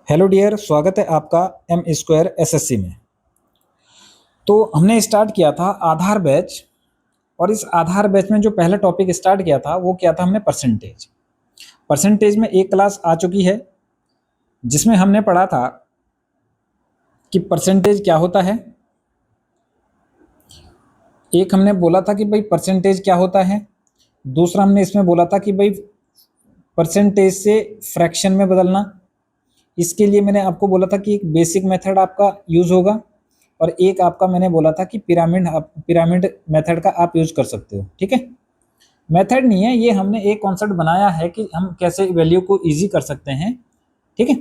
Hello dear, स्वागत है आपका एम स्क्वायर एसएससी में। तो हमने स्टार्ट किया था आधार बैच, और इस आधार बैच में जो पहला टॉपिक स्टार्ट किया था वो किया था हमने परसेंटेज। परसेंटेज में एक क्लास आ चुकी है जिसमें हमने पढ़ा था कि परसेंटेज क्या होता है। एक हमने बोला था कि भाई परसेंटेज क्या होता है, दूसरा हमने इसमें बोला था कि भाई परसेंटेज से फ्रैक्शन में बदलना। इसके लिए मैंने आपको बोला था कि एक बेसिक मेथड आपका यूज़ होगा, और एक आपका मैंने बोला था कि पिरामिड मेथड का आप यूज़ कर सकते हो। ठीक है, मेथड नहीं है ये, हमने एक कॉन्सेप्ट बनाया है कि हम कैसे वैल्यू को इजी कर सकते हैं। ठीक है,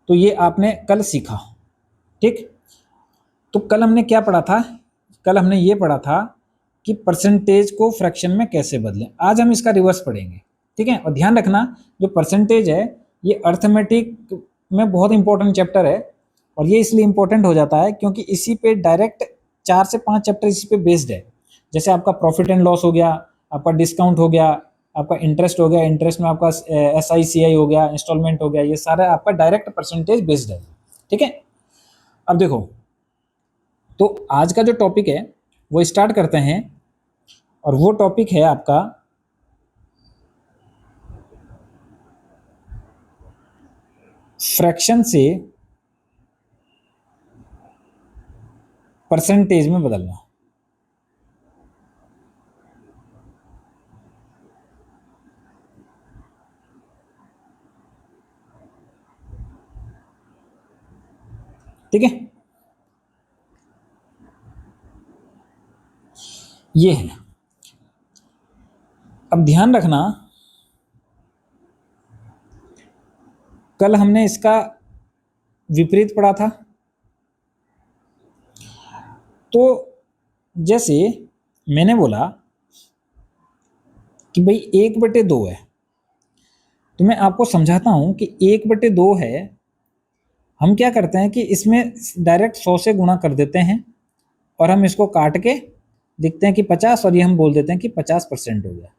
तो ये आपने कल सीखा। ठीक, तो कल हमने क्या पढ़ा था? कल हमने ये पढ़ा था कि परसेंटेज को फ्रैक्शन में कैसे बदलें। आज हम इसका रिवर्स पढ़ेंगे। ठीक है, और ध्यान रखना जो परसेंटेज है ये अर्थमेटिक में बहुत इंपॉर्टेंट चैप्टर है, और ये इसलिए इंपॉर्टेंट हो जाता है क्योंकि इसी पे डायरेक्ट 4 से 5 चैप्टर इसी पे बेस्ड है। जैसे आपका प्रॉफिट एंड लॉस हो गया, आपका डिस्काउंट हो गया, आपका इंटरेस्ट हो गया, इंटरेस्ट में आपका SICI हो गया, इंस्टॉलमेंट हो गया, ये सारा आपका डायरेक्ट परसेंटेज बेस्ड है। ठीक है, अब देखो, तो आज का जो टॉपिक है वो स्टार्ट करते हैं, और वो टॉपिक है आपका फ्रैक्शन से परसेंटेज में बदलना। ठीक है, ये है। अब ध्यान रखना, कल हमने इसका विपरीत पढ़ा था। तो जैसे मैंने बोला कि भाई 1/2 है, तो मैं आपको समझाता हूं कि 1/2 है। हम क्या करते हैं कि इसमें डायरेक्ट 100 से गुणा कर देते हैं, और हम इसको काट के लिखते हैं कि 50, और ये हम बोल देते हैं कि 50% हो गया।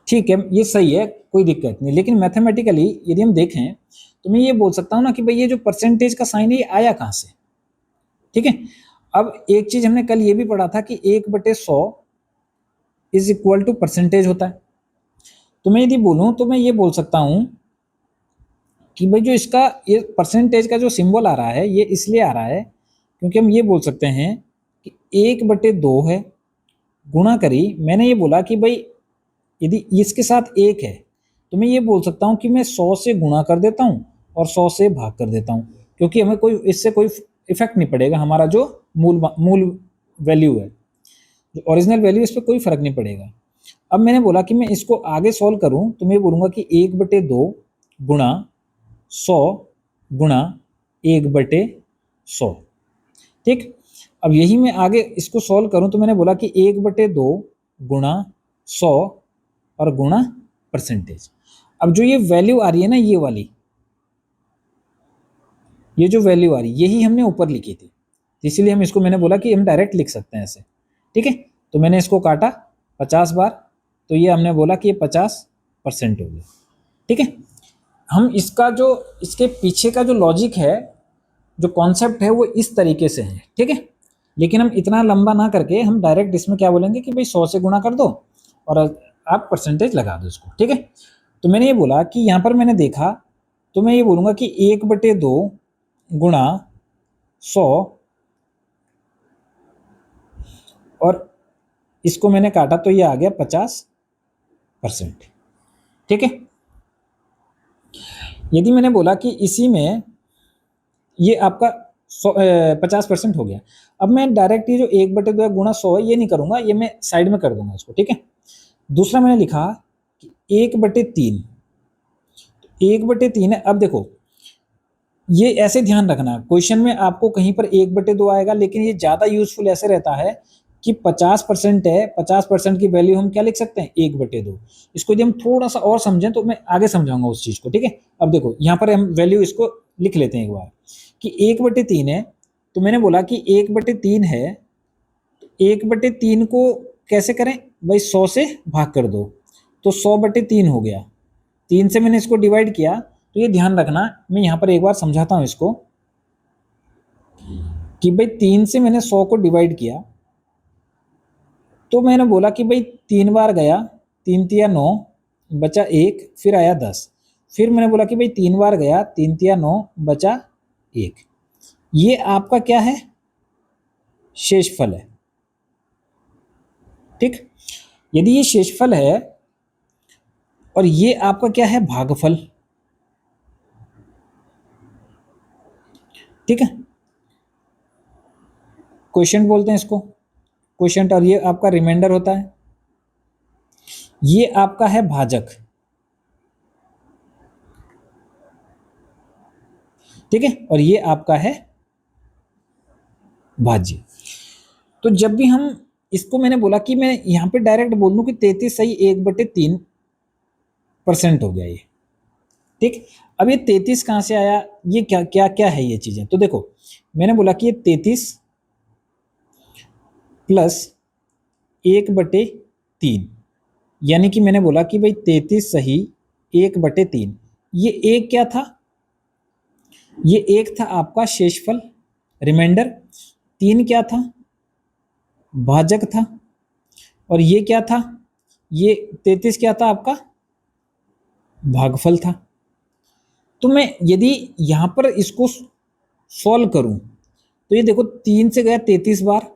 ठीक है, ये सही है, कोई दिक्कत नहीं। लेकिन मैथमेटिकली यदि हम देखें तो मैं ये बोल सकता हूँ ना कि भाई ये जो परसेंटेज का साइन है ये आया कहाँ से। ठीक है, अब एक चीज हमने कल ये भी पढ़ा था कि 1/100 इज इक्वल टू परसेंटेज होता है। तो मैं यदि बोलूं तो मैं ये बोल सकता हूं कि भाई जो इसका ये परसेंटेज का जो सिंबल आ रहा है ये इसलिए आ रहा है क्योंकि हम ये बोल सकते हैं कि 1/2 है, गुणा करी, मैंने ये बोला कि भाई यदि इसके साथ 1 है तो मैं ये बोल सकता हूँ कि मैं 100 से गुणा कर देता हूँ और 100 से भाग कर देता हूँ, क्योंकि हमें कोई इससे कोई इफेक्ट नहीं पड़ेगा। हमारा जो मूल वैल्यू है, जो ओरिजिनल वैल्यू, इस पर कोई फर्क नहीं पड़ेगा। अब मैंने बोला कि मैं इसको आगे सॉल्व करूं तो मैं बोलूंगा कि 1/2 गुणा 100 गुणा 1/100। ठीक, अब यही मैं आगे इसको सॉल्व करूं तो मैंने बोला कि 1/2 गुणा 100 और गुणा परसेंटेज। अब जो ये वैल्यू आ रही है ना, ये वाली, ये जो वैल्यू आ रही है यही हमने ऊपर लिखी थी, इसीलिए हम इसको, मैंने बोला कि हम डायरेक्ट लिख सकते हैं ऐसे। ठीक है, तो मैंने इसको काटा 50 बार, तो ये हमने बोला कि ये 50% हो गया। ठीक है, हम इसका जो, इसके पीछे का जो लॉजिक है, जो कॉन्सेप्ट है, वो इस तरीके से है। ठीक है, लेकिन हम इतना लंबा ना करके हम डायरेक्ट इसमें क्या बोलेंगे कि भाई 100 से गुणा कर दो और आप परसेंटेज लगा दो इसको। ठीक है, तो मैंने ये बोला कि यहाँ पर मैंने देखा, तो मैं ये बोलूँगा कि 1/2 गुणा 100, और इसको मैंने काटा तो ये आ गया 50%। ठीक है, यदि मैंने बोला कि इसी में ये आपका 50% हो गया, अब मैं डायरेक्ट ये जो 1/2 गुणा 100 है ये नहीं करूंगा, ये मैं साइड में कर दूंगा इसको। ठीक है, दूसरा मैंने लिखा कि 1/3, 1/3 है। अब देखो, ये ऐसे ध्यान रखना, क्वेश्चन में आपको कहीं पर 1/2 आएगा, लेकिन ये ज़्यादा यूजफुल ऐसे रहता है कि 50% है, 50% की वैल्यू हम क्या लिख सकते हैं, 1/2। इसको यदि हम थोड़ा सा और समझें तो मैं आगे समझाऊंगा उस चीज़ को। ठीक है, अब देखो यहाँ पर हम वैल्यू इसको लिख लेते हैं एक बार कि 1/3 है, तो मैंने बोला कि 1/3 है, 1/3 को कैसे करें भाई, 100 से भाग कर दो, तो 100/3 हो गया। 3 से मैंने इसको डिवाइड किया तो ये ध्यान रखना, मैं यहाँ पर एक बार समझाता हूँ इसको कि भाई 3 से मैंने 100 को डिवाइड किया, तो मैंने बोला कि भाई 3 बार गया, 3 तिया 9, बचा 1, फिर आया 10। फिर मैंने बोला कि भाई 3 बार गया, 3 तिया 9, बचा 1। ये आपका क्या है? शेषफल है। ठीक, यदि ये शेषफल है और ये आपका क्या है? भागफल। ठीक है, क्वेश्चन बोलते हैं इसको, क्वेश्चन। और ये आपका रिमाइंडर होता है, ये आपका है भाजक। ठीक है, और ये आपका है भाज्य। तो जब भी हम इसको, मैंने बोला कि मैं यहां पे डायरेक्ट बोल दूं कि 33 सही 1/3% हो गया ये। ठीक, अब ये 33 कहां से आया? ये क्या क्या क्या है ये चीजें? तो देखो, मैंने बोला कि ये 33 प्लस 1/3, यानी कि मैंने बोला कि भाई 33 सही 1/3। ये एक क्या था? ये एक था आपका शेषफल, रिमाइंडर। 3 क्या था? भाजक था। और ये क्या था? ये 33 क्या था आपका? भागफल था। तो मैं यदि यहां पर इसको सॉल्व करूं, तो ये देखो 3 से गया 33 बार,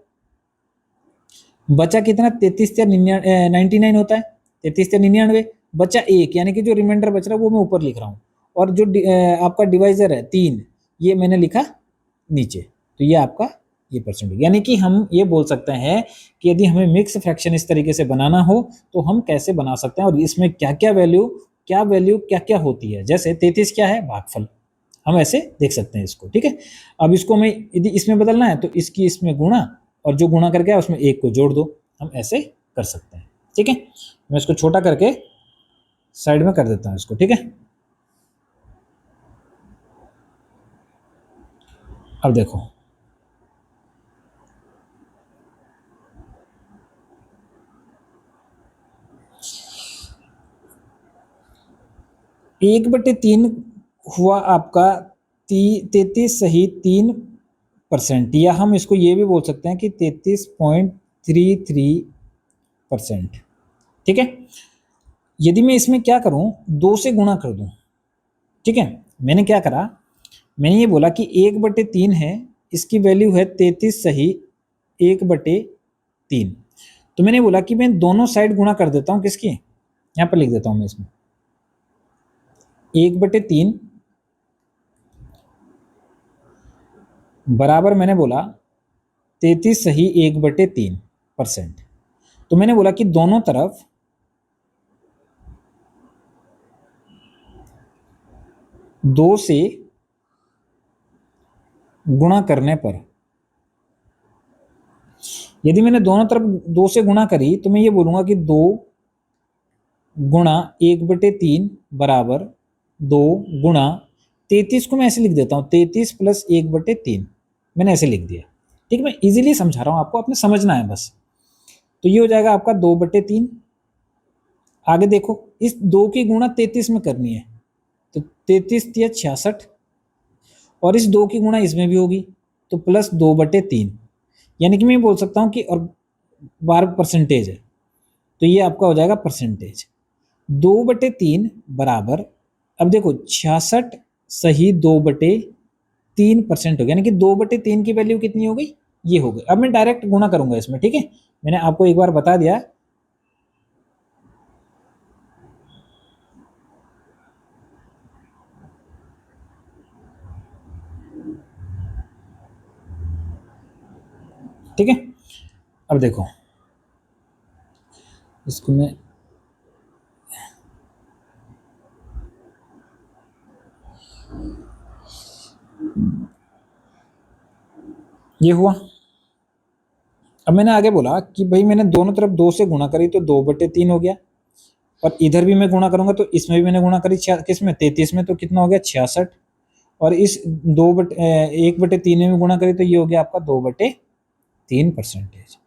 बचा कितना? 33 या 99 होता है, 33 या 99, बचा 1, यानी कि जो रिमाइंडर बच रहा है वो मैं ऊपर लिख रहा हूं। और जो आपका डिवाइजर है 3, ये मैंने लिखा नीचे। तो ये आपका ये परसेंट, यानी कि हम ये बोल सकते हैं कि यदि हमें मिक्स फ्रैक्शन इस तरीके से बनाना हो तो हम कैसे बना सकते हैं, और इसमें क्या क्या वैल्यू क्या क्या होती है। जैसे 33 क्या है? भागफल, हम ऐसे देख सकते हैं इसको। ठीक है, अब इसको मैं यदि इसमें बदलना है तो इसकी इसमें गुणा, और जो गुणा करके उसमें 1 को जोड़ दो, हम ऐसे कर सकते हैं। ठीक है, मैं इसको छोटा करके साइड में कर देता हूं इसको। ठीक है, अब देखो, एक बटे तीन हुआ आपका 33 सही 3%, या हम इसको ये भी बोल सकते हैं कि 33.33%। ठीक है, यदि मैं इसमें क्या करूं? 2 से गुणा कर दूं। ठीक है, मैंने क्या करा? मैंने ये बोला कि 1/3 है, इसकी वैल्यू है 33 सही 1/3। तो मैंने बोला कि मैं दोनों साइड गुणा कर देता हूं, किसकी? यहां पर लिख देता हूं मैं इसमें 1/3 बराबर, मैंने बोला 33 सही 1/3%। तो मैंने बोला कि दोनों तरफ 2 से गुणा करने पर, यदि मैंने दोनों तरफ 2 से गुणा करी तो मैं ये बोलूंगा कि 2 गुणा 1/3 बराबर 2 गुणा 33 को मैं ऐसे लिख देता हूं, 33 प्लस 1/3, मैंने ऐसे लिख दिया। ठीक, मैं इजीली समझा रहा हूं आपको, आपने समझना है बस। तो ये हो जाएगा आपका 2/3। आगे देखो, इस 2 की गुणा 33 में करनी है, तो 33 या 66, और इस 2 की गुणा इसमें भी होगी, तो प्लस 2/3, यानी कि मैं बोल सकता हूं कि, और 12% है, तो ये आपका हो जाएगा परसेंटेज। 2/3 बराबर, अब देखो 66 सही 2/3% हो गया, यानी कि 2/3 की वैल्यू कितनी हो गई? ये हो गई। अब मैं डायरेक्ट गुणा करूंगा इसमें। ठीक है, मैंने आपको एक बार बता दिया। ठीक है, अब देखो इसको मैं, ये हुआ। अब मैंने आगे बोला कि भाई मैंने दोनों तरफ 2 से गुणा करी तो 2/3 हो गया, और इधर भी मैं गुणा करूंगा तो इसमें भी मैंने गुणा करी, किसमें? 33 में, तो कितना हो गया? 66। और इस 1/3 में भी गुणा करी तो ये हो गया आपका 2/3%।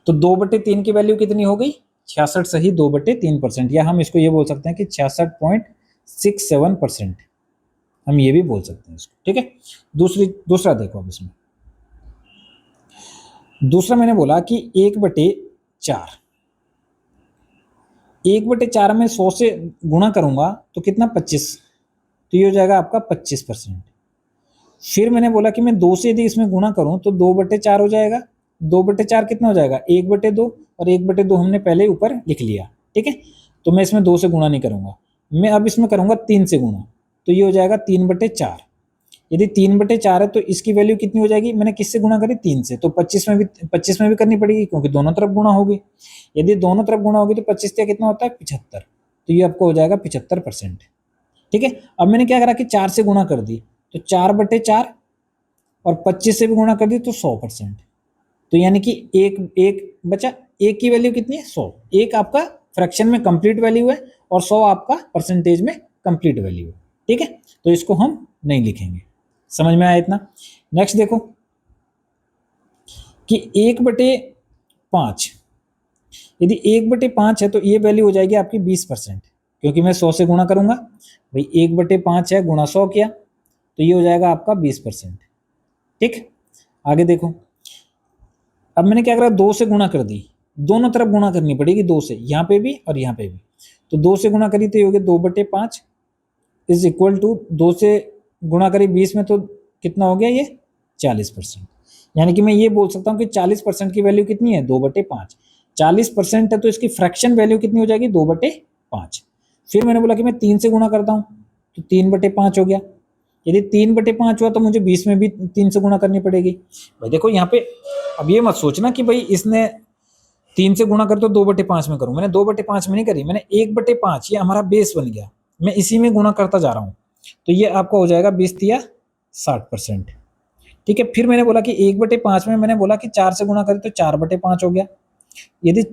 तो 2/3 की वैल्यू कितनी हो गई? 66 सही 2/3%, या हम इसको ये बोल सकते हैं कि 66.67%। हम ये भी बोल सकते हैं इसको, ठीक है। दूसरा देखो, अब इसमें दूसरा मैंने बोला कि 1/4, 1/4 में 100 से गुणा करूंगा तो कितना, 25, तो ये हो जाएगा आपका 25%। फिर मैंने बोला कि मैं 2 से यदि इसमें गुणा करूं तो 2/4 हो जाएगा। 2/4 कितना हो जाएगा, 1/2, और 1/2 हमने पहले ऊपर लिख लिया, ठीक है। तो मैं इसमें 2 से गुणा नहीं करूंगा, मैं अब इसमें करूंगा 3 से गुणा, तो ये हो जाएगा 3/4। यदि 3/4 है तो इसकी वैल्यू कितनी हो जाएगी, मैंने किससे गुणा करी, 3 से, तो 25 में भी करनी पड़ेगी क्योंकि दोनों तरफ गुणा होगी। यदि दोनों तरफ गुणा होगी तो 25 से कितना होता है, 75, तो ये आपको हो जाएगा 75%, ठीक है। अब मैंने क्या करा कि 4 से गुणा कर दी, तो 4/4 और 25 से भी गुणा कर दी तो 100%, तो यानी कि एक बचा, एक की वैल्यू कितनी है, 100। एक आपका फ्रैक्शन में कंप्लीट वैल्यू है और 100 आपका परसेंटेज में कंप्लीट वैल्यू है, ठीक है। तो इसको हम नहीं लिखेंगे, समझ में आया इतना। नेक्स्ट देखो कि 1/5, यदि 1/5 है तो ये वैल्यू हो जाएगी आपकी 20%, क्योंकि मैं 100 से गुणा करूंगा भाई, 1/5 है गुणा 100 किया तो ये हो जाएगा आपका 20%, ठीक। आगे देखो, अब मैंने क्या करा, 2 से गुणा कर दी, दोनों तरफ गुणा करनी पड़ेगी 2 से, यहाँ पे भी और यहाँ पे भी, तो 2 से गुणा करी तो ये हो गया 2/5 इज इक्वल टू 2 से गुणा करी 20 में तो कितना हो गया, ये 40%। यानी कि मैं ये बोल सकता हूँ कि 40% की वैल्यू कितनी है, 2/5। 40% है तो इसकी फ्रैक्शन वैल्यू कितनी हो जाएगी, 2/5। फिर मैंने बोला कि मैं 3 से गुणा करता हूँ तो 3/5 हो गया। यदि 3/5 हुआ तो मुझे 20 में भी 3 से गुणा करनी पड़ेगी। भाई देखो यहाँ पे, अब ये मत सोचना कि भाई इसने 3 से गुणा कर तो 2/5 में करूं, मैंने 2/5 में नहीं करी, मैंने 1/5, ये हमारा बेस बन गया, मैं इसी में गुणा करता जा रहा हूं, तो ये आपका हो जाएगा 20/60%, ठीक है। फिर मैंने बोला कि 1/5 में मैंने बोला कि 4 से गुणा करें तो 4/5 हो गया। यदि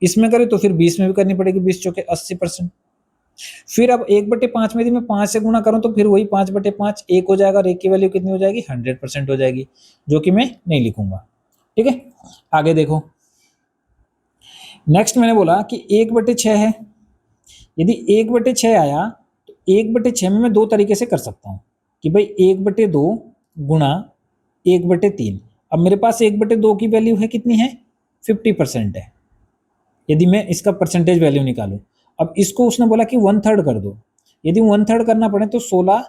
इसमें करें तो फिर 20 में भी करनी पड़ेगी, 20 चौके 80%। फिर अब 1/5 में यदि मैं 5 से गुणा करूं तो फिर वही 5/5 1 हो जाएगा, और 1 की वैल्यू कितनी हो जाएगी, 100% हो जाएगी, जो कि मैं नहीं लिखूंगा, ठीक है। आगे देखो, नेक्स्ट मैंने बोला कि 1/6 है, यदि 1/6 आया तो 1/6 में मैं 2 तरीके से कर सकता हूँ कि भाई 1/2 गुणा 1/3। अब मेरे पास 1/2 की वैल्यू है कितनी है, 50% है, यदि मैं इसका परसेंटेज वैल्यू निकालूं। अब इसको उसने बोला कि 1/3 कर दो, यदि 1/3 करना पड़े तो 16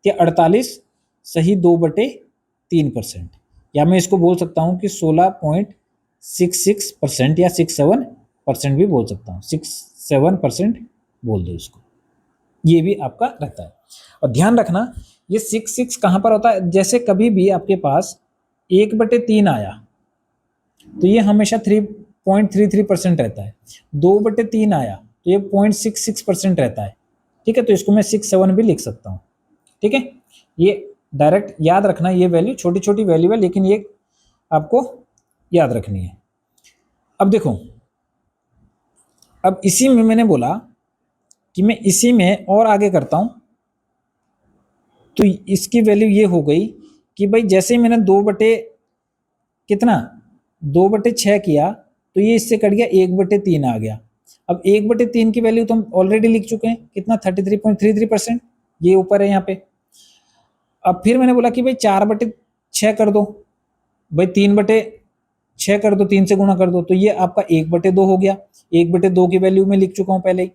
या 48 सही 2/3%, या मैं इसको बोल सकता हूँ कि 16.66% या 67% भी बोल सकता हूँ, 67% बोल दो इसको, ये भी आपका रहता है। और ध्यान रखना ये 66 कहाँ पर होता है, जैसे कभी भी आपके पास 1/3 आया तो ये हमेशा 3.33% रहता है, 2/3 आया तो ये 0.66% रहता है, ठीक है। तो इसको मैं 67 भी लिख सकता हूँ, ठीक है। ये डायरेक्ट याद रखना, ये वैल्यू छोटी छोटी वैल्यू है लेकिन ये आपको याद रखनी है। अब देखो, अब इसी में मैंने बोला कि मैं इसी में और आगे करता हूं, तो इसकी वैल्यू ये हो गई कि भाई जैसे ही मैंने 2/6 किया तो ये इससे कट गया, 1/3 आ गया। अब 1/3 की वैल्यू तो हम ऑलरेडी लिख चुके हैं, कितना, 33.33%, ये ऊपर है यहाँ पे। अब फिर मैंने बोला कि भाई 4/6 कर दो, भाई 3/6 कर दो, 3 से गुणा कर दो, तो ये आपका 1/2 हो गया, 1/2 की वैल्यू में लिख चुका हूं पहले ही।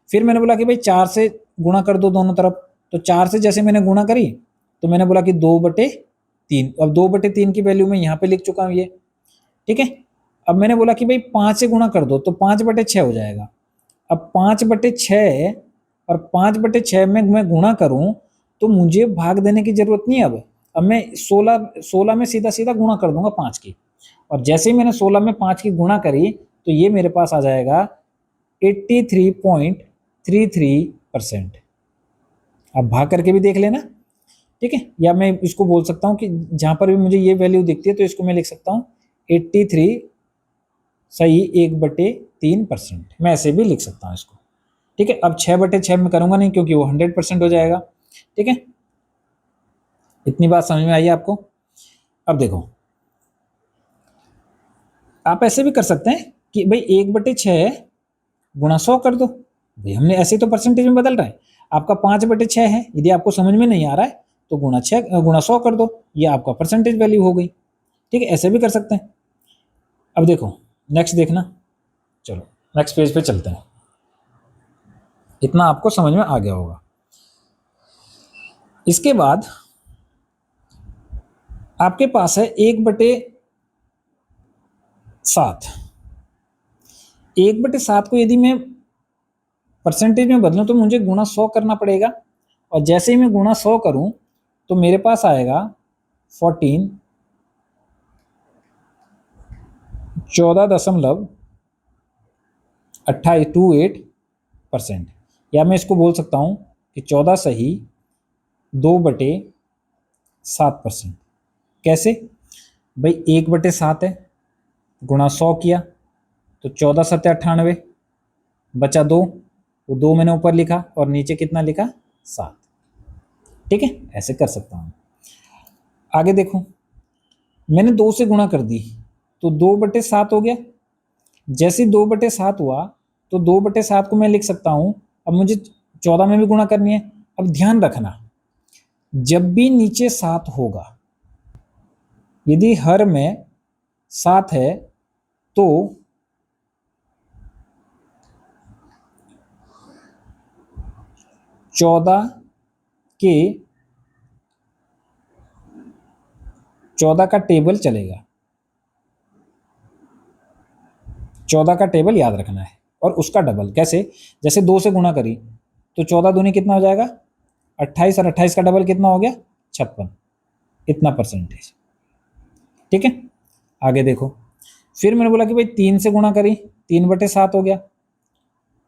फिर मैंने बोला कि भाई 4 से गुणा कर दो दोनों तरफ, तो 4 से जैसे मैंने गुणा करी तो मैंने बोला कि 2/3, अब 2/3 की वैल्यू में यहाँ पे लिख चुका हूँ ये, ठीक है। अब मैंने बोला कि भाई 5 से गुणा कर दो तो 5/6 हो जाएगा। अब 5/6 और 5/6 में मैं गुणा करूं तो मुझे भाग देने की जरूरत नहीं है। अब मैं 16 में सीधा सीधा गुणा कर दूंगा 5 की, और जैसे ही मैंने 16 में 5 की गुणा करी तो ये मेरे पास आ जाएगा 83.33%। अब भाग करके भी देख लेना, ठीक है। या मैं इसको बोल सकता हूँ कि जहां पर भी मुझे ये वैल्यू दिखती है तो इसको मैं लिख सकता हूँ 83 सही 1/3%, मैं ऐसे भी लिख सकता हूँ इसको, ठीक है। अब 6/6 में करूंगा नहीं क्योंकि वो 100% हो जाएगा, ठीक है। इतनी बात समझ में आई आपको। अब देखो, आप ऐसे भी कर सकते हैं कि भाई 1/6 गुणा 100 कर दो, भाई हमने ऐसे तो परसेंटेज में बदल रहा है। आपका 5/6 है। यदि आपको समझ में नहीं आ रहा है तो गुणा 100 कर दो, ये आपका परसेंटेज वैल्यू हो गई। ठीक है, ऐसे भी कर सकते हैं। अब देखो नेक्स्ट देखना, चलो नेक्स्ट पेज पे चलते हैं। इतना आपको समझ में आ गया होगा। इसके बाद आपके पास है 1/7। 1/7 को यदि मैं परसेंटेज में बदलूं तो मुझे गुणा 100 करना पड़ेगा, और जैसे ही मैं गुणा 100 करूं तो मेरे पास आएगा 14.28%। या मैं इसको बोल सकता हूं कि 14 सही 2/7%। कैसे भाई, 1/7 है, गुणा 100 किया तो 14×7 = 98, बचा 2, वो 2 मैंने ऊपर लिखा और नीचे कितना लिखा 7। ठीक है, ऐसे कर सकता हूं। आगे देखो, मैंने 2 से गुणा कर दी तो 2/7 हो गया। जैसे 2/7 हुआ तो 2/7 को मैं लिख सकता हूं, अब मुझे 14 में भी गुणा करनी है। अब ध्यान रखना, जब भी नीचे 7 होगा, यदि हर में 7 है तो 14 का टेबल चलेगा। 14 का टेबल याद रखना है और उसका डबल। कैसे, जैसे 2 से गुणा करी तो 14 दूनी कितना हो जाएगा 28, और 28 का डबल कितना हो गया 56, इतना परसेंटेज। ठीक है, आगे देखो, फिर मैंने बोला कि भाई 3 से गुणा करी, 3/7 हो गया,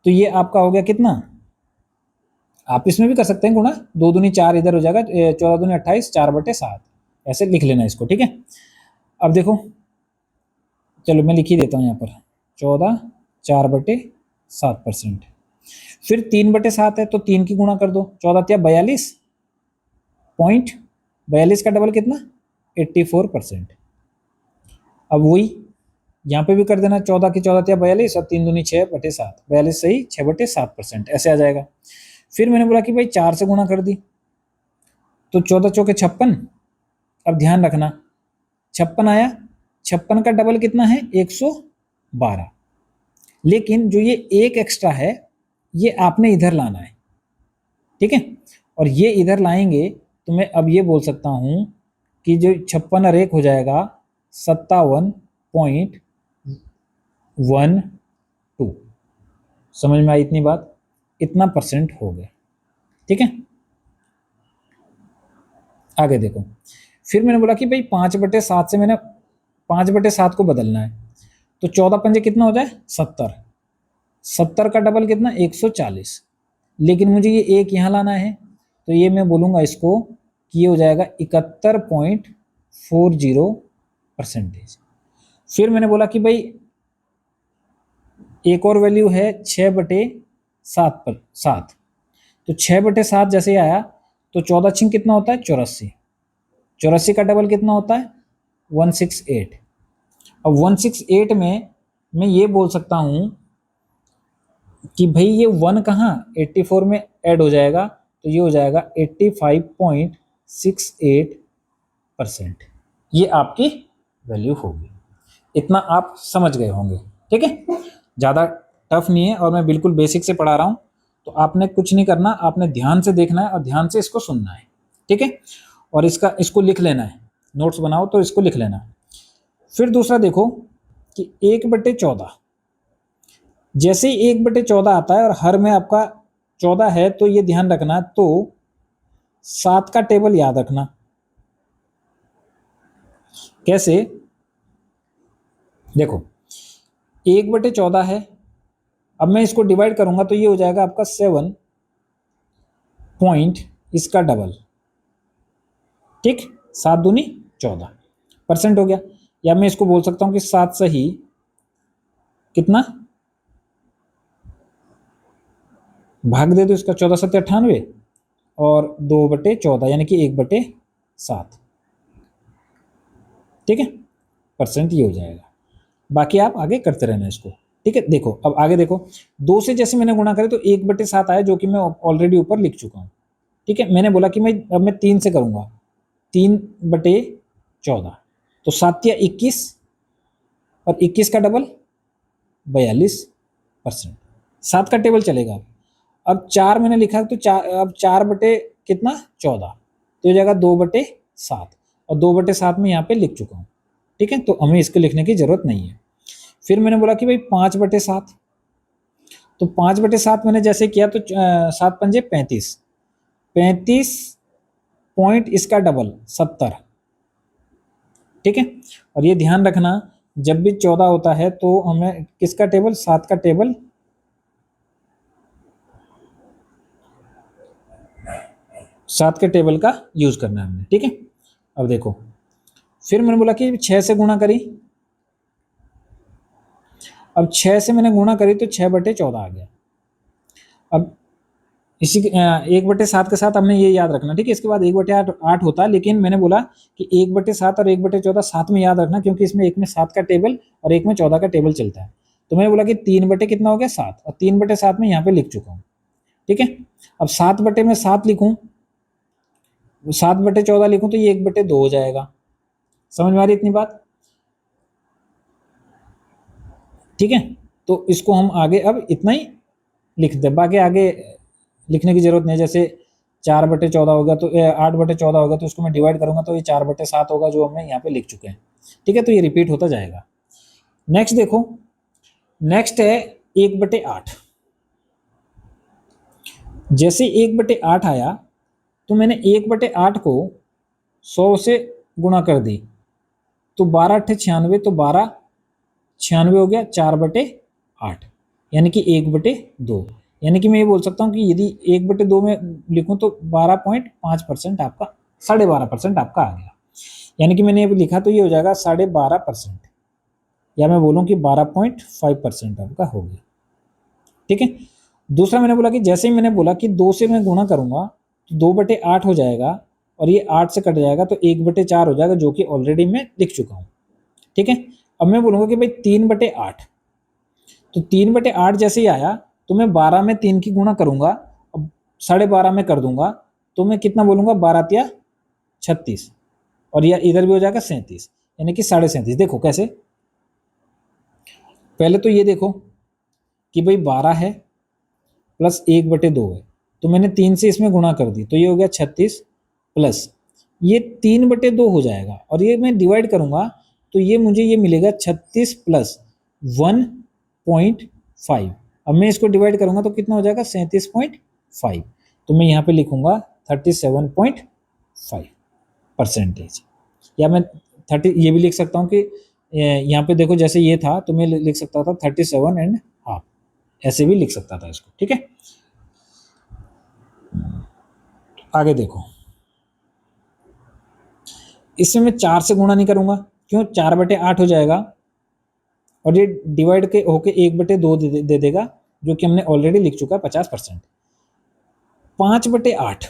तो ये आपका हो गया कितना, आप इसमें भी कर सकते हैं गुणा, 2 दूनी 4 इधर हो जाएगा, 14 दूनी 28, 4/7 ऐसे लिख लेना इसको। ठीक है, अब देखो, चलो मैं लिख ही देता हूँ यहाँ पर 14 4/7%। फिर 3/7 है तो 3 की गुणा कर दो, 14×42, 42 का डबल कितना 84%। अब वही यहाँ पे भी कर देना, 14 की 14×42 और 3 दूनी 6/7, 42 सही 6/7%, ऐसे आ जाएगा। फिर मैंने बोला कि भाई 4 से गुणा कर दी तो 14 चौके 56। अब ध्यान रखना, 56 आया, 56 का डबल कितना है 112, लेकिन जो ये एक एक्स्ट्रा है ये आपने इधर लाना है। ठीक है, और ये इधर लाएंगे तो मैं अब ये बोल सकता हूं कि जो 56 और 1 हो जाएगा 57.12। समझ में आई इतनी बात, इतना परसेंट हो गया। ठीक है, आगे देखो, फिर मैंने बोला कि भाई 5/7 से मैंने 5/7 को बदलना है तो 14 पंजे कितना हो जाए 70, 70 का डबल कितना 140, लेकिन मुझे ये एक यहाँ लाना है तो ये मैं बोलूँगा इसको कि ये हो जाएगा 71.40%। फिर मैंने बोला कि भाई एक और वैल्यू है 6/7 तो 6/7 जैसे आया तो 14 छिंग कितना होता है 84, 84 का डबल कितना होता है 168। अब 168 में मैं ये बोल सकता हूँ कि भाई ये 1 कहाँ 84 में ऐड हो जाएगा तो ये हो जाएगा 85.68%। ये आपकी वैल्यू होगी। इतना आप समझ गए होंगे। ठीक है, ज़्यादा टफ नहीं है और मैं बिल्कुल बेसिक से पढ़ा रहा हूँ, तो आपने कुछ नहीं करना, आपने ध्यान से देखना है और ध्यान से इसको सुनना है। ठीक है, और इसको लिख लेना है, नोट्स बनाओ तो इसको लिख लेना। फिर दूसरा देखो कि 1/14, जैसे ही 1/14 आता है और हर में आपका 14 है तो ये ध्यान रखना, तो 7 का टेबल याद रखना। कैसे, देखो 1/14 है, अब मैं इसको डिवाइड करूंगा तो ये हो जाएगा आपका 7 पॉइंट इसका डबल। ठीक, 7 दूनी 14% हो गया। या मैं इसको बोल सकता हूं कि 7 सही कितना भाग दे दो इसका 14×7 = 98 और 2/14 यानी कि 1/7। ठीक है, परसेंट ये हो जाएगा। बाकी आप आगे करते रहना इसको। ठीक है। देखो अब आगे देखो, 2 से जैसे मैंने गुणा करे तो 1/7 आया, जो कि मैं ऑलरेडी ऊपर लिख चुका हूँ। ठीक है, मैंने बोला कि अब मैं 3 से करूंगा, 3/14, तो 7 या 21 और 21 का डबल 42%। 7 का टेबल चलेगा। अब 4 मैंने लिखा तो 4, अब 4 बटे कितना 14, तो ये जाएगा 2/7, और 2/7 में यहाँ पे लिख चुका हूँ। ठीक है, तो हमें इसको लिखने की जरूरत नहीं है। फिर मैंने बोला कि भाई 5/7, तो 5/7 मैंने जैसे किया तो 7 पंजे 35, 35 पॉइंट इसका डबल 70। ठीक है, और ये ध्यान रखना जब भी 14 होता है तो हमें किसका टेबल, 7 का टेबल, 7 के टेबल का यूज करना है हमने। ठीक है, अब देखो फिर मैंने बोला कि 6 से गुणा करी, अब 6 से मैंने गुणा करी तो 6/14 आ गया। अब इसी 1/7 के साथ हमने ये याद रखना। ठीक है, इसके बाद 1/8 होता है, लेकिन मैंने बोला कि 1/7 और 1/14 साथ में याद रखना, क्योंकि इसमें एक में 7 का टेबल और एक में 14 का टेबल चलता है। तो मैंने बोला कि 3 बटे कितना हो गया 7, और 3/7 में यहाँ पे लिख चुका हूँ। ठीक है, अब 7 बटे में 7 लिखूं, 7/14 लिखूं तो ये 1/2 हो जाएगा। समझ में आ रही इतनी बात? ठीक है, तो इसको हम आगे अब इतना ही लिख दे, बाकी आगे लिखने की जरूरत नहीं। जैसे 4/14 होगा तो 8/14 होगा, तो उसको मैं डिवाइड करूंगा तो ये 4/7 होगा, जो हमने यहाँ पे लिख चुके हैं। ठीक है, तो ये रिपीट होता जाएगा। नेक्स्ट देखो, नेक्स्ट है 1/8। जैसे 1/8 आया तो मैंने 1/8 को 100 से गुणा कर दी, तो 12×8 = 96, तो 12×96 हो गया 4/8, यानी कि 1/2। यानी कि मैं ये बोल सकता हूँ कि यदि 1/2 में लिखूं तो 12.5% आपका, 12.5% आपका आ गया। यानी कि मैंने ये लिखा तो ये हो जाएगा 12.5%, या मैं बोलूँ कि 12.5% आपका हो गया। ठीक है, दूसरा मैंने बोला कि जैसे ही मैंने बोला कि 2 से मैं गुणा करूंगा तो 2/8 हो जाएगा, और ये 8 से कट जाएगा तो 1/4 हो जाएगा, जो कि ऑलरेडी मैं लिख चुका हूँ। ठीक है, अब मैं बोलूंगा कि भाई 3/8, तो 3/8 जैसे ही आया तो मैं 12 में 3 की गुणा करूंगा, अब 12.5 में कर दूंगा, तो मैं कितना बोलूंगा, 12 36, और यह इधर भी हो जाएगा 37, यानी कि 37.5। देखो कैसे, पहले तो ये देखो कि भाई 12 है प्लस 1/2 है, तो मैंने 3 से इसमें गुणा कर दी, तो ये हो गया 36 प्लस ये 3/2 हो जाएगा, और ये मैं डिवाइड करूंगा तो ये मुझे ये मिलेगा 36 प्लस 1.5। अब मैं इसको डिवाइड करूंगा तो कितना हो जाएगा 37.5, तो मैं यहाँ पे लिखूंगा 37.5%। या मैं 30 ये भी लिख सकता हूँ कि यहाँ पे देखो जैसे ये था तो मैं लिख सकता था 37.5, ऐसे भी लिख सकता था इसको। ठीक है, आगे देखो, इसमें मैं 4 से गुणा नहीं करूंगा, क्यों, 4/8 हो जाएगा, और ये डिवाइड के होके 1/2 दे देगा, जो कि हमने ऑलरेडी लिख चुका है 50%। 5/8,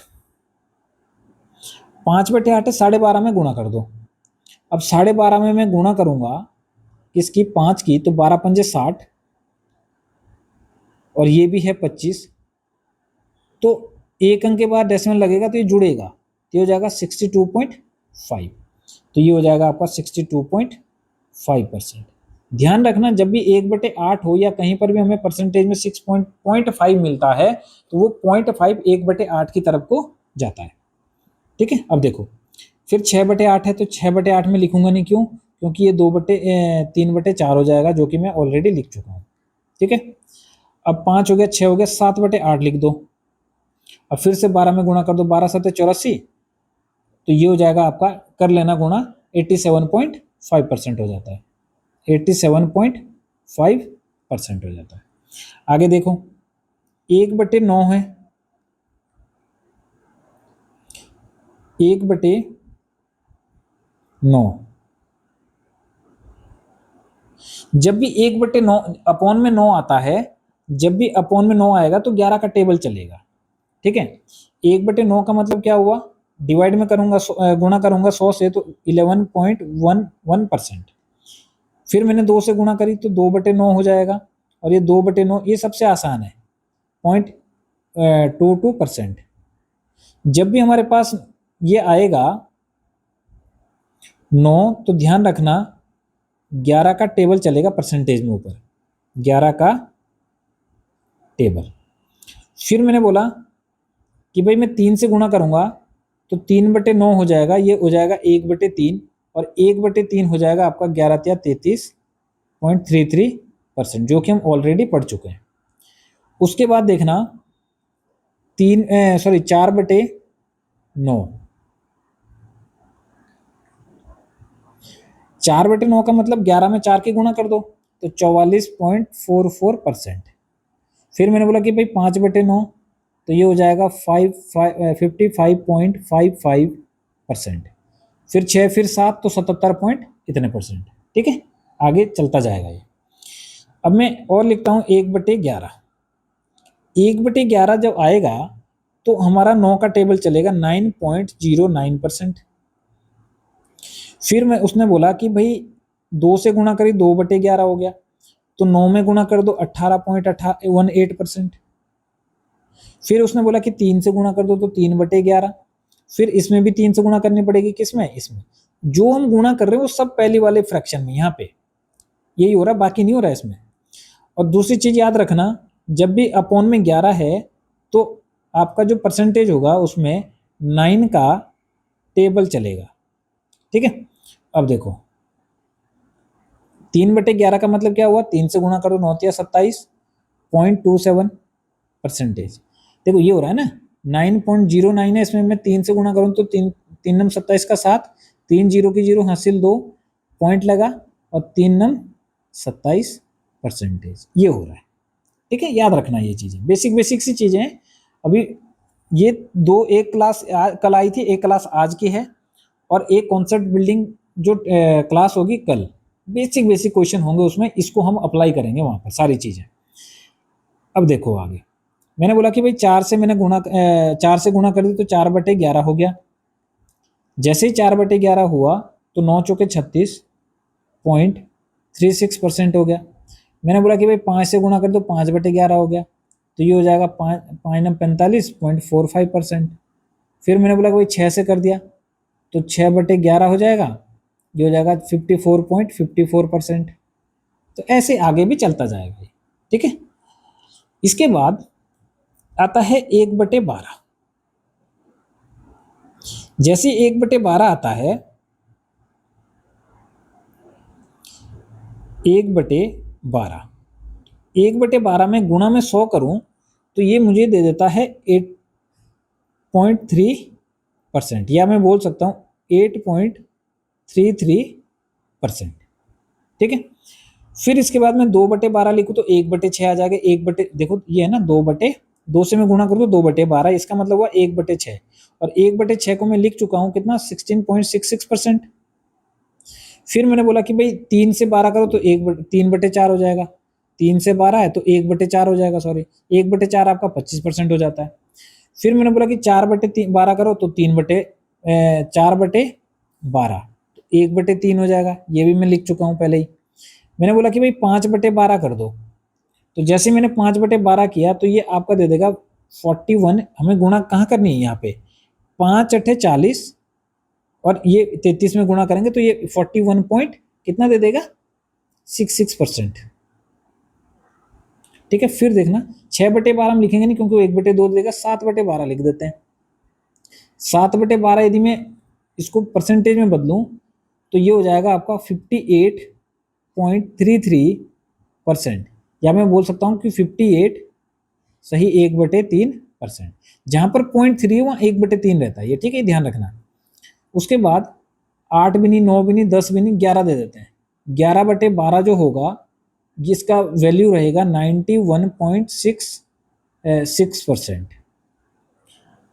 5/8 है, 12.5 में गुणा कर दो। अब 12.5 में मैं गुणा करूंगा किसकी, 5 की, तो 12 पंजे 60, और ये भी है 25, तो एक अंक के बाद डेसिमल लगेगा तो ये जुड़ेगा, तो ये हो जाएगा 62.5, तो ये हो जाएगा आपका 62.5%। ध्यान रखना जब भी 1/8 हो या कहीं पर भी हमें परसेंटेज में 6.5 मिलता है तो वो 0.5 1/8 की तरफ को जाता है। ठीक है, अब देखो फिर 6/8 है, तो 6/8 में लिखूंगा नहीं, क्यों, क्योंकि ये 3/4 हो जाएगा, जो कि मैं ऑलरेडी लिख चुका हूँ। ठीक है, अब 5 हो गया, 6 हो गया, 7/8 लिख दो। अब फिर से 12 में गुणा कर दो, 12 7 84, तो ये हो जाएगा आपका, कर लेना गुणा, 87.5% हो जाता है, 87.5% हो जाता है। आगे देखो 1/9 है, 1/9, जब भी 1/9 अपॉन में 9 आता है, जब भी अपॉन में 9 आएगा तो 11 का टेबल चलेगा। ठीक है, 1/9 का मतलब क्या हुआ, डिवाइड में करूंगा, गुणा करूंगा 100 से, तो 11.11%। फिर मैंने 2 से गुणा करी तो 2/9 हो जाएगा, और ये 2/9, ये सबसे आसान है 0.22%। जब भी हमारे पास ये आएगा 9 तो ध्यान रखना 11 का टेबल चलेगा परसेंटेज में ऊपर, 11 का टेबल। फिर मैंने बोला कि भाई मैं 3 से गुणा करूंगा तो 3/9 हो जाएगा, ये हो जाएगा 1/3 और 1/3 हो जाएगा आपका 11 या 33.33%, जो कि हम ऑलरेडी पढ़ चुके हैं। उसके बाद देखना 4/9, 4/9 का मतलब 11 में 4 के गुणा कर दो तो 44.44%। फिर मैंने बोला कि भाई 5/9 तो ये हो जाएगा 55.55%। फिर 6, फिर 7 तो 77 पॉइंट इतने %। ठीक है, आगे चलता जाएगा ये। अब मैं और लिखता हूँ 1/11। 1/11 जब आएगा तो हमारा 9 का टेबल चलेगा 9.09%। फिर मैं उसने बोला कि भाई 2 से गुणा करी 2/11 हो गया, तो 9 में गुणा कर दो 18.18%। फिर उसने बोला कि 3 से गुणा कर दो तो 3/11। फिर इसमें भी 3 से गुणा करनी पड़ेगी, किसमें, इसमें। जो हम गुणा कर रहे हैं वो सब पहली वाले फ्रैक्शन में, यहाँ पे यही हो रहा है, बाकी नहीं हो रहा है इसमें। और दूसरी चीज याद रखना, जब भी अपॉन में 11 है तो आपका जो परसेंटेज होगा उसमें 9 का टेबल चलेगा। ठीक है, अब देखो 3/11 का मतलब क्या हुआ, 3 से गुणा करो 9 या 27.27%। देखो ये हो रहा है ना 9.09 है, इसमें मैं 3 से गुणा करूँ तो 3 नम 27 का 7, 3 0 की 0 हासिल 2 पॉइंट लगा और 3 नम 27%, ये हो रहा है। ठीक है, याद रखना ये चीजें, बेसिक सी चीजें हैं। अभी ये दो, एक क्लास कल आई थी, एक क्लास आज की है, और एक कॉन्सेप्ट बिल्डिंग जो क्लास होगी कल। बेसिक क्वेश्चन होंगे उसमें, इसको हम अप्लाई करेंगे वहां पर सारी चीजें। अब देखो आगे मैंने बोला कि भाई 4 से गुणा कर दी तो 4/11 हो गया। जैसे ही 4/11 हुआ तो 9 चौके 36.36% हो गया। मैंने बोला कि भाई 5 से गुणा कर दो 5/11 हो गया, तो ये हो जाएगा 45.45%। फिर मैंने बोला कि भाई 6 से कर दिया तो 6/11 हो जाएगा, ये हो जाएगा 54.54%। तो ऐसे आगे भी चलता जाएगा। ठीक है, इसके बाद आता है 1/12। जैसे 1/12 आता है, 1/12 में गुणा में 100 करूं तो ये मुझे दे देता है 8.3%, या मैं बोल सकता हूं 8.33%। ठीक है, फिर इसके बाद मैं 2/12 लिखूं तो 1/6 आ जाएगा। देखो ये है ना 2 से मैं गुणा करूँ तो 2/12, इसका मतलब हुआ 1/6, और 1/6 को मैं लिख चुका हूं कितना, 16.66%। फिर मैंने बोला कि भाई 3 से 12 करो तो 3/4 हो जाएगा। 3 से 12 है तो 1/4 हो जाएगा, सॉरी 1/4 आपका 25% हो जाता है। फिर मैंने बोला कि 4/12 करो तो 4/12 तो 1/3 हो जाएगा, ये भी मैं लिख चुका हूँ पहले ही। मैंने बोला कि भाई 5/12 कर दो, तो जैसे मैंने 5/12 किया तो ये आपका दे देगा 41। हमें गुणा कहाँ करनी है, यहाँ पे 5 8 40 और ये 33 में गुणा करेंगे तो ये 41 पॉइंट कितना दे देगा, 66%। ठीक है, फिर देखना 6/12 हम लिखेंगे नहीं क्योंकि वो 1/2 देगा, 7/12 लिख देते हैं। 7/12 यदि मैं इसको परसेंटेज में बदलूं तो ये हो जाएगा आपका 58.33%, या मैं बोल सकता हूं कि 58 सही 1/3%। जहां पर 0.3 है वहां 1/3 रहता है ये। ठीक है, ध्यान रखना। उसके बाद 8 भी नहीं, 9 भी नहीं, 10 भी नहीं, 11 दे देते हैं। 11/12 जो होगा जिसका वैल्यू रहेगा 91.66%।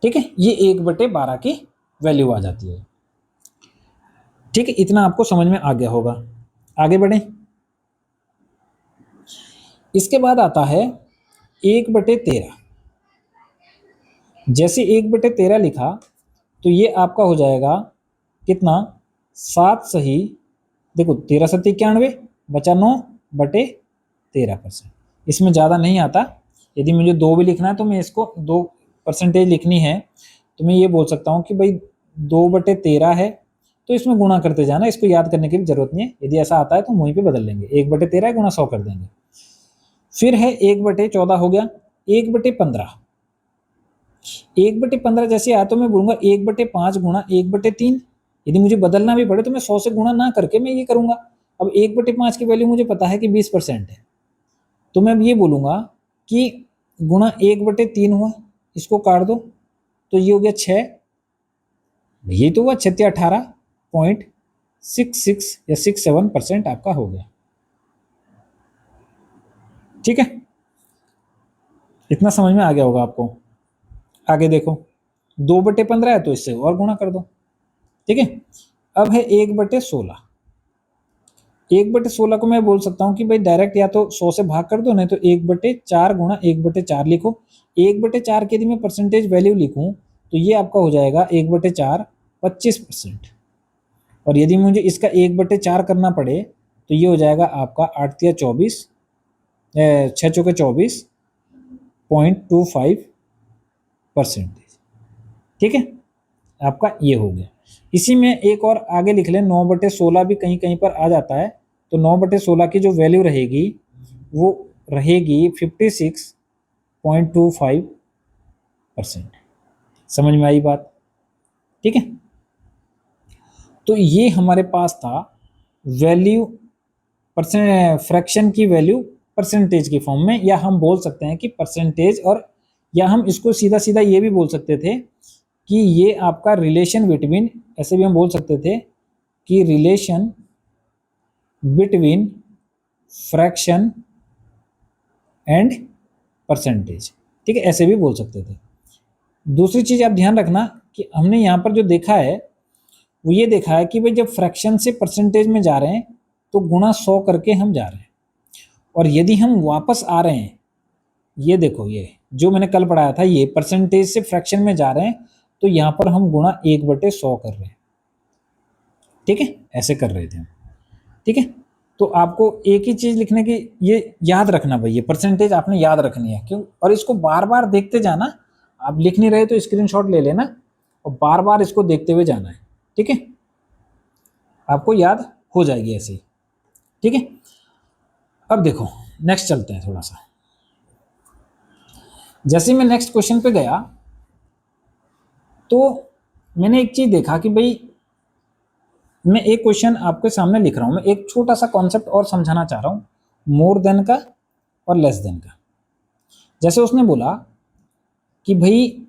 ठीक है, ये 1/12 की वैल्यू आ जाती है। ठीक है, इतना आपको समझ में आ गया होगा। आगे बढ़े, इसके बाद आता है 1/13। जैसे 1/13 लिखा तो ये आपका हो जाएगा कितना, 7 सही, देखो 13 7 91 बचा 9/13%। इसमें ज़्यादा नहीं आता। यदि मुझे 2 भी लिखना है तो मैं इसको 2% लिखनी है तो मैं ये बोल सकता हूँ कि भाई 2/13 है, तो इसमें गुणा करते जाना, इसको याद करने की भी जरूरत नहीं है। यदि ऐसा आता है तो वहीं पे बदल लेंगे, 1/13 गुणा 100 कर देंगे। फिर है 1/14 हो गया, 1/15। 1/15 जैसे आया तो मैं बोलूंगा 1/5 गुणा 1/3। यदि मुझे बदलना भी पड़े तो मैं 100 से गुणा ना करके मैं ये करूंगा। अब 1/5 की वैल्यू मुझे पता है कि 20% है, तो मैं अब ये बोलूंगा कि गुणा 1/3 हुआ, इसको काट दो तो ये हो गया 6। ये तो हुआ 18.66 या 67% आपका हो गया। ठीक है, इतना समझ में आ गया होगा आपको। आगे देखो, 2/15 है तो इससे और गुणा कर दो। ठीक है, अब है 1/16। 1/16 को मैं बोल सकता हूँ कि भाई डायरेक्ट या तो 100 से भाग कर दो, नहीं तो 1/4 गुणा 1/4 लिखो। 1/4 की यदि मैं परसेंटेज वैल्यू लिखूं तो ये आपका हो जाएगा 1/4 25%। और यदि मुझे इसका 1/4 करना पड़े तो ये हो जाएगा आपका 8 या 24, 6 चौके 24.25%। ठीक है, आपका ये हो गया। इसी में एक और आगे लिख लें, 9/16 भी कहीं कहीं पर आ जाता है, तो 9/16 की जो वैल्यू रहेगी वो रहेगी 56.25%। समझ में आई बात? ठीक है, तो ये हमारे पास था वैल्यू फ्रैक्शन की वैल्यू परसेंटेज की फॉर्म में, या हम बोल सकते हैं कि परसेंटेज, और या हम इसको सीधा सीधा ये भी बोल सकते थे कि ये आपका रिलेशन बिटवीन, ऐसे भी हम बोल सकते थे कि relation between fraction and percentage. ठीक है, ऐसे भी बोल सकते थे। दूसरी चीज आप ध्यान रखना कि हमने यहाँ पर जो देखा है वो ये देखा है कि भाई जब फ्रैक्शन से परसेंटेज में जा रहे हैं तो गुणा 100 करके हम जा रहे हैं, और यदि हम वापस आ रहे हैं, ये देखो ये जो मैंने कल पढ़ाया था, ये परसेंटेज से फ्रैक्शन में जा रहे हैं तो यहाँ पर हम गुणा 1/100 कर रहे हैं। ठीक है, ऐसे कर रहे थे हम। ठीक है, तो आपको एक ही चीज लिखने की ये याद रखना भाई, ये परसेंटेज आपने याद रखनी है क्यों, और इसको बार बार देखते जाना। आप लिख नहीं रहे तो स्क्रीनशॉट ले लेना और बार बार इसको देखते हुए जाना है। ठीक है, आपको याद हो जाएगी ऐसे ही। ठीक है, अब देखो नेक्स्ट चलते हैं थोड़ा सा। जैसे मैं नेक्स्ट क्वेश्चन पे गया तो मैंने एक चीज देखा कि भाई मैं एक क्वेश्चन आपके सामने लिख रहा हूं, मैं एक छोटा सा कॉन्सेप्ट और समझाना चाह रहा हूं, मोर देन का और लेस देन का। जैसे उसने बोला कि भाई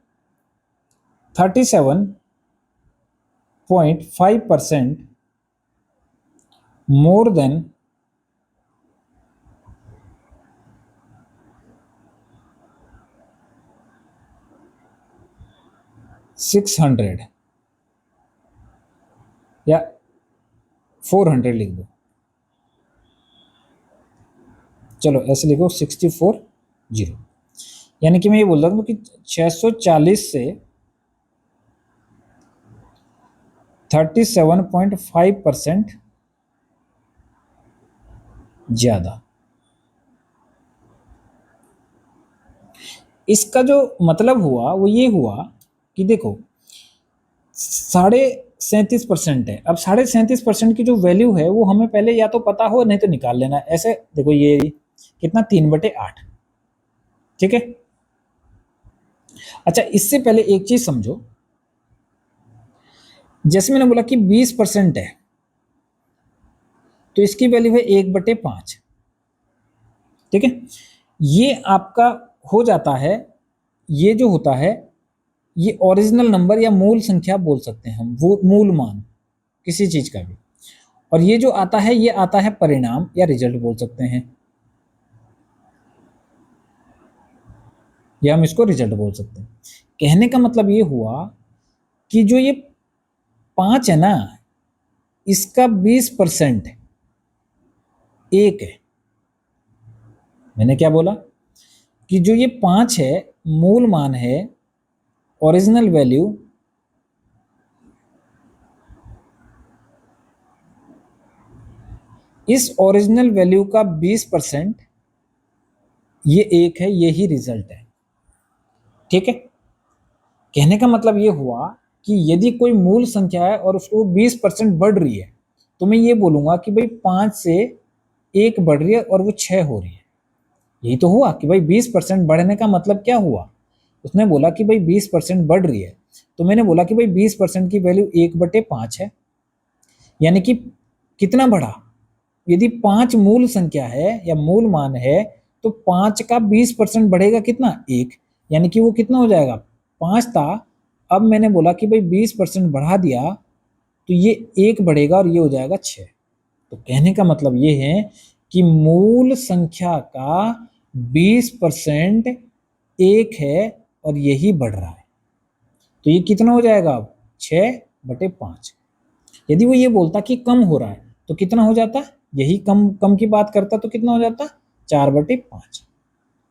37.5% मोर देन 600 या 400 लिख दो, चलो ऐसे लिखो 640। यानी कि मैं ये बोल रहा हूँ कि 640 से 37.5% ज्यादा। इसका जो मतलब हुआ वो ये हुआ कि देखो 37.5% है। अब 37.5% की जो वैल्यू है वो हमें पहले या तो पता हो नहीं तो निकाल लेना। ऐसे देखो ये कितना, 3/8। ठीक है, अच्छा इससे पहले एक चीज समझो, जैसे मैंने बोला कि 20% है तो इसकी वैल्यू है 1/5। ठीक है, ये आपका हो जाता है, ये जो होता है ये ओरिजिनल नंबर या मूल संख्या बोल सकते हैं हम, वो मूल मान किसी चीज का भी। और ये जो आता है ये आता है परिणाम या रिजल्ट बोल सकते हैं, या हम इसको रिजल्ट बोल सकते हैं। कहने का मतलब ये हुआ कि जो ये 5 है ना, इसका 20% 1 है। मैंने क्या बोला कि जो ये 5 है मूल मान है, ओरिजिनल वैल्यू, इस ओरिजिनल वैल्यू का 20% ये 1 है, ये ही रिजल्ट है। ठीक है, कहने का मतलब ये हुआ कि यदि कोई मूल संख्या है और उसको 20% बढ़ रही है, तो मैं ये बोलूंगा कि भाई 5 से 1 बढ़ रही है और वो 6 हो रही है। यही तो हुआ कि भाई 20% बढ़ने का मतलब क्या हुआ, उसने बोला कि भाई 20% बढ़ रही है, तो मैंने बोला कि भाई 20% की वैल्यू 1/5 है, यानी कि कितना बढ़ा। यदि 5 मूल संख्या है या मूल मान है, तो 5 का 20% बढ़ेगा कितना, 1, यानी कि वो कितना हो जाएगा, 5 था। अब मैंने बोला कि भाई 20% बढ़ा दिया, तो ये 1 बढ़ेगा और ये हो जाएगा 6। तो कहने का मतलब ये है कि मूल संख्या का 20% 1 है और यही बढ़ रहा है। तो ये कितना हो जाएगा अब, 6/5। यदि वो ये बोलता कि कम हो रहा है, तो कितना हो जाता, यही कम कम की बात करता, तो कितना हो जाता, 4/5।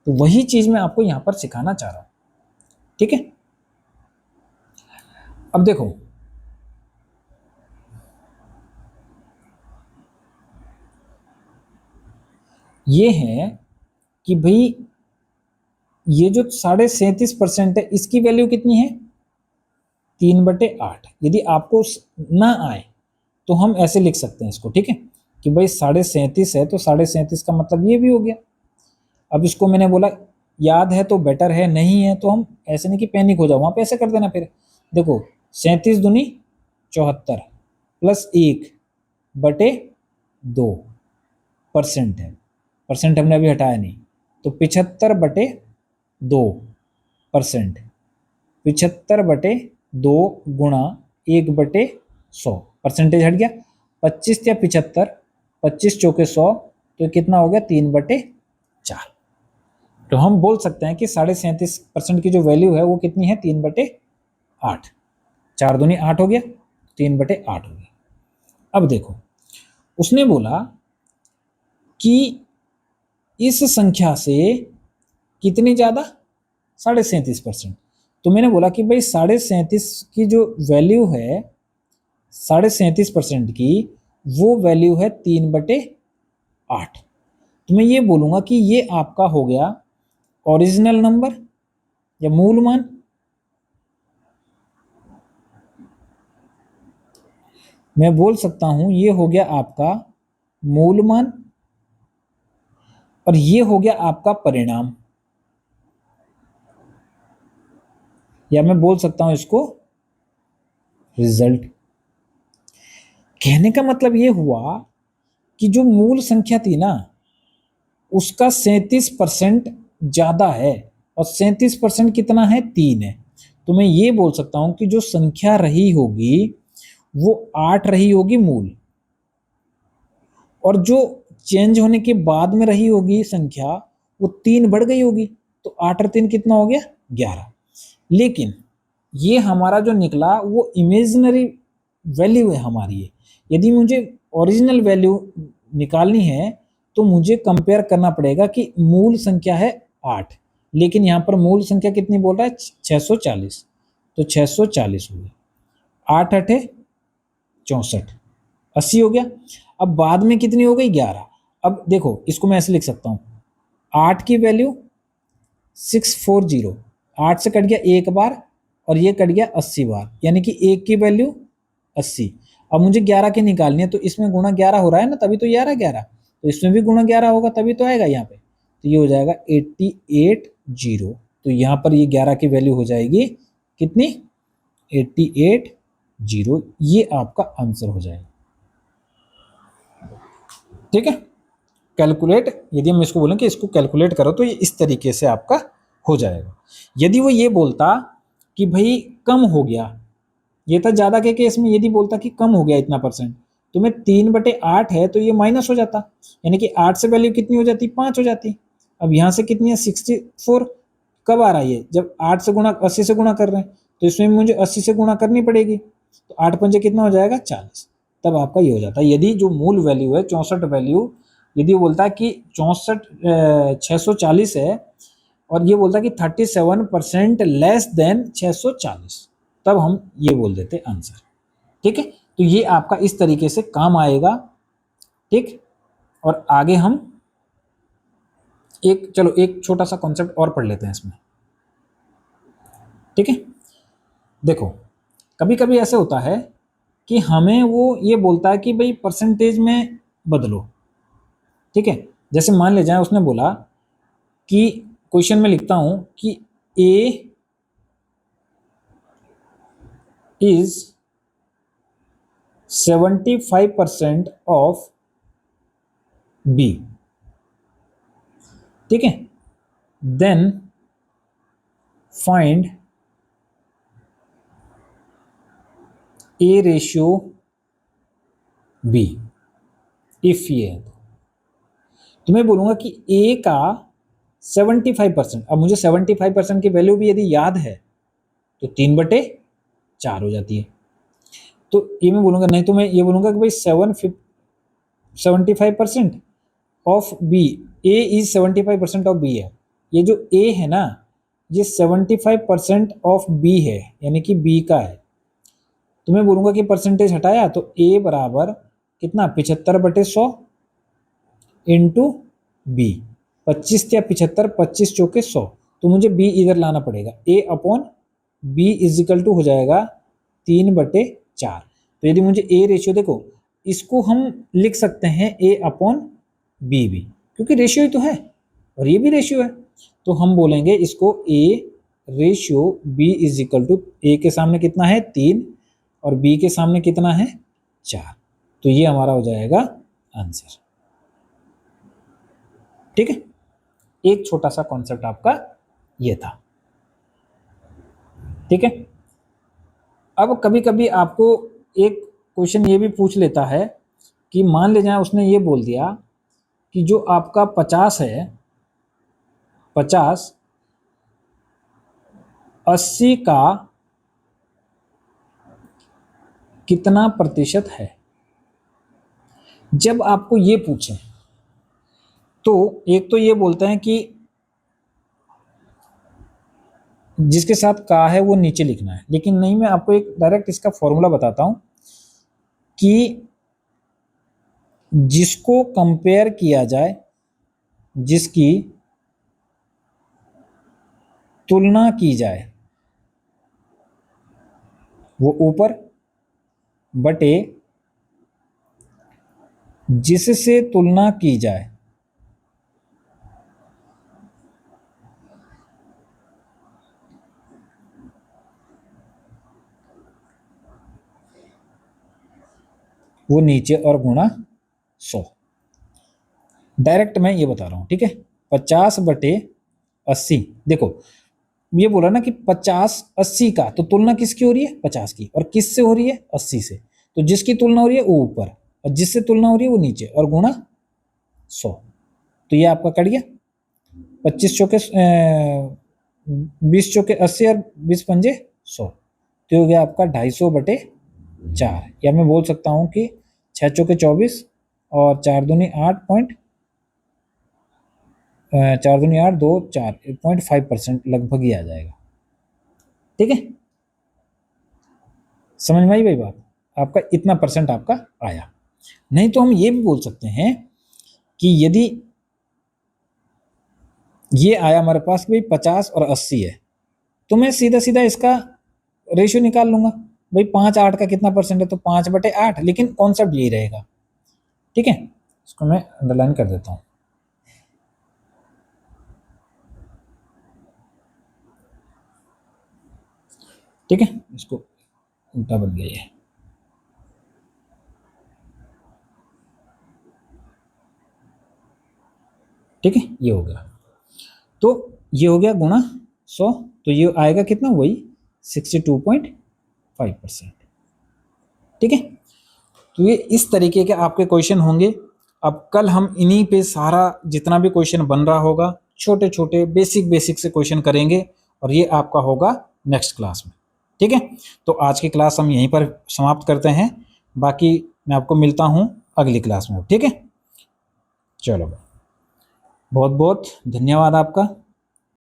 तो वही चीज मैं आपको यहां पर सिखाना चाह रहा हूं। ठीक है, अब देखो, ये है कि भाई ये जो 37.5% है, इसकी वैल्यू कितनी है, 3/8। यदि आपको ना आए तो हम ऐसे लिख सकते हैं इसको। ठीक है, कि भाई 37.5 है, तो 37.5 का मतलब ये भी हो गया। अब इसको मैंने बोला याद है तो बेटर है, नहीं है तो हम ऐसे नहीं कि पैनिक हो जाओ, वहां पे ऐसे कर देना। फिर देखो, 37 दूनी 74 प्लस 1/2% है, परसेंट हमने अभी हटाया नहीं, तो 75/2%। 75/2 गुणा 1/100, परसेंटेज हट गया। 25 या 75, 25 चौके 100, तो कितना हो गया, 3/4। तो हम बोल सकते हैं कि 37.5% की जो वैल्यू है वो कितनी है, 3/8। 4 दूनी 8 हो गया, 3/8 हो गया। अब देखो, उसने बोला कि इस संख्या से कितनी ज्यादा, 37.5%। तो मैंने बोला कि भाई 37.5 की जो वैल्यू है, 37.5% की वो वैल्यू है 3/8। तो मैं ये बोलूंगा कि ये आपका हो गया ओरिजिनल नंबर या मूल मान। मैं बोल सकता हूं ये हो गया आपका मूल मान और ये हो गया आपका परिणाम, या मैं बोल सकता हूं इसको रिजल्ट। कहने का मतलब ये हुआ कि जो मूल संख्या थी ना, उसका 37% ज्यादा है, और 37% कितना है, 3 है। तो मैं ये बोल सकता हूं कि जो संख्या रही होगी वो 8 रही होगी मूल, और जो चेंज होने के बाद में रही होगी संख्या वो 3 बढ़ गई होगी। तो 8 और 3 कितना हो गया, 11। लेकिन ये हमारा जो निकला वो इमेजिनरी वैल्यू है हमारी है। यदि मुझे ओरिजिनल वैल्यू निकालनी है तो मुझे कंपेयर करना पड़ेगा कि मूल संख्या है 8, लेकिन यहाँ पर मूल संख्या कितनी बोल रहा है, 640। तो 640 हो गया, 8 8 64, 80 हो गया। अब बाद में कितनी हो गई, 11। अब देखो, इसको मैं ऐसे लिख सकता हूँ, 8 की वैल्यू 640, 8 से कट गया एक बार और ये कट गया 80 बार, यानी कि 1 की वैल्यू 80। अब मुझे 11 की निकालनी है, तो इसमें गुणा 11 हो रहा है ना, तभी तो 11 11, तो इसमें भी गुणा 11 होगा तभी तो आएगा यहाँ पे। तो ये हो जाएगा 88 तो यहाँ पर ये 11 की वैल्यू हो जाएगी कितनी, 88, ये आपका आंसर हो जाएगा। ठीक है, कैलकुलेट, यदि हम इसको बोलें कि इसको कैलकुलेट करो, तो ये इस तरीके से आपका हो जाएगा। यदि वो ये बोलता कि भाई कम हो गया, ये था ज्यादा के केस में, यदि बोलता कि कम हो गया इतना परसेंट, तो मैं 3/8 है तो ये माइनस हो जाता, यानी कि 8 से वैल्यू कितनी हो जाती, 5 हो जाती। अब यहाँ से कितनी है, 64। कब आ रहा है ये, जब 8 से गुणा 80 से गुणा कर रहे हैं, तो इसमें मुझे 80 से गुणा करनी पड़ेगी, तो 8 पंजे कितना हो जाएगा, 40। तब आपका ये हो जाता है। यदि जो मूल वैल्यू है 64 वैल्यू, यदि बोलता है कि 640 है और ये बोलता है कि 37% लेस देन 640, तब हम ये बोल देते आंसर। ठीक है, तो ये आपका इस तरीके से काम आएगा। ठीक, और आगे हम एक छोटा सा कॉन्सेप्ट और पढ़ लेते हैं इसमें, ठीक है। देखो, कभी कभी ऐसे होता है कि हमें वो ये बोलता है कि भाई परसेंटेज में बदलो, ठीक है। जैसे मान ले जाए उसने बोला कि क्वेश्चन में लिखता हूं कि ए इज 75% ऑफ बी, ठीक है। Then find A ratio B if ये है। तो मैं बोलूंगा कि ए का 75%, अब मुझे 75% की वैल्यू भी यदि याद है तो 3/4 हो जाती है। तो ये मैं बोलूंगा, नहीं तो मैं ये बोलूंगा कि भाई 75% of B, A is 75% of B है। ये जो ए है ना, ये 75% ऑफ बी है, यानी कि बी का है। तो मैं बोलूंगा कि परसेंटेज हटाया तो ए बराबर कितना, 75/100 इंटू बी, 25 या 75, 25 चौके 100। तो मुझे बी इधर लाना पड़ेगा, A upon B is equal to हो जाएगा 3/4। तो यदि मुझे ए रेशियो, देखो इसको हम लिख सकते हैं ए अपॉन बी भी, क्योंकि रेशियो ही तो है और ये भी रेशियो है। तो हम बोलेंगे इसको A ratio B is equal to, A के सामने कितना है 3 और बी के सामने कितना है 4। तो ये हमारा हो जाएगा आंसर, ठीक है। एक छोटा सा कॉन्सेप्ट आपका ये था, ठीक है। अब कभी कभी आपको एक क्वेश्चन ये भी पूछ लेता है कि मान ले जाए उसने ये बोल दिया कि जो आपका 50 है, 50 80 का कितना प्रतिशत है। जब आपको ये पूछे तो एक तो ये बोलते हैं कि जिसके साथ का है वो नीचे लिखना है, लेकिन नहीं, मैं आपको एक डायरेक्ट इसका फॉर्मूला बताता हूं कि जिसको कंपेयर किया जाए, जिसकी तुलना की जाए, वो ऊपर बटे जिससे तुलना की जाए वो नीचे और गुणा 100। डायरेक्ट मैं ये बता रहा हूं, ठीक है। 50/80, देखो ये बोला ना कि 50 80 का, तो तुलना किसकी हो रही है 50 की, और किससे हो रही है 80 से। तो जिसकी तुलना हो रही है वो ऊपर और जिससे तुलना हो रही है वो नीचे, और गुणा 100। तो ये आपका कट गया, 25 चौके 20 चौके 80 और 20 पंजे 100। तो हो गया आपका 250/4, या मैं बोल सकता हूं कि 6 चौके 24 और 4 दूनी 8 पॉइंट 4 दूनी 8 2 4 0.5% लगभग ही आ जाएगा, ठीक है। समझ में आई भाई बात, आपका इतना परसेंट आपका आया। नहीं तो हम ये भी बोल सकते हैं कि यदि ये आया हमारे पास भाई 50 और 80 है, तो मैं सीधा सीधा इसका रेशियो निकाल लूंगा, भाई 5 8 का कितना परसेंट है, तो 5/8, लेकिन कॉन्सेप्ट यही रहेगा, ठीक है। इसको मैं अंडरलाइन कर देता हूं, ठीक है। इसको उल्टा बन गया है, ठीक है। ये हो गया, तो ये हो गया गुणा 100, तो ये आएगा कितना, वही 62.5%, ठीक है। तो ये इस तरीके के आपके क्वेश्चन होंगे। अब कल हम इन्हीं पे सारा जितना भी क्वेश्चन बन रहा होगा, छोटे छोटे बेसिक से क्वेश्चन करेंगे, और ये आपका होगा नेक्स्ट क्लास में, ठीक है। तो आज की क्लास हम यहीं पर समाप्त करते हैं, बाकी मैं आपको मिलता हूँ अगली क्लास में, ठीक है। चलो, बहुत बहुत धन्यवाद आपका।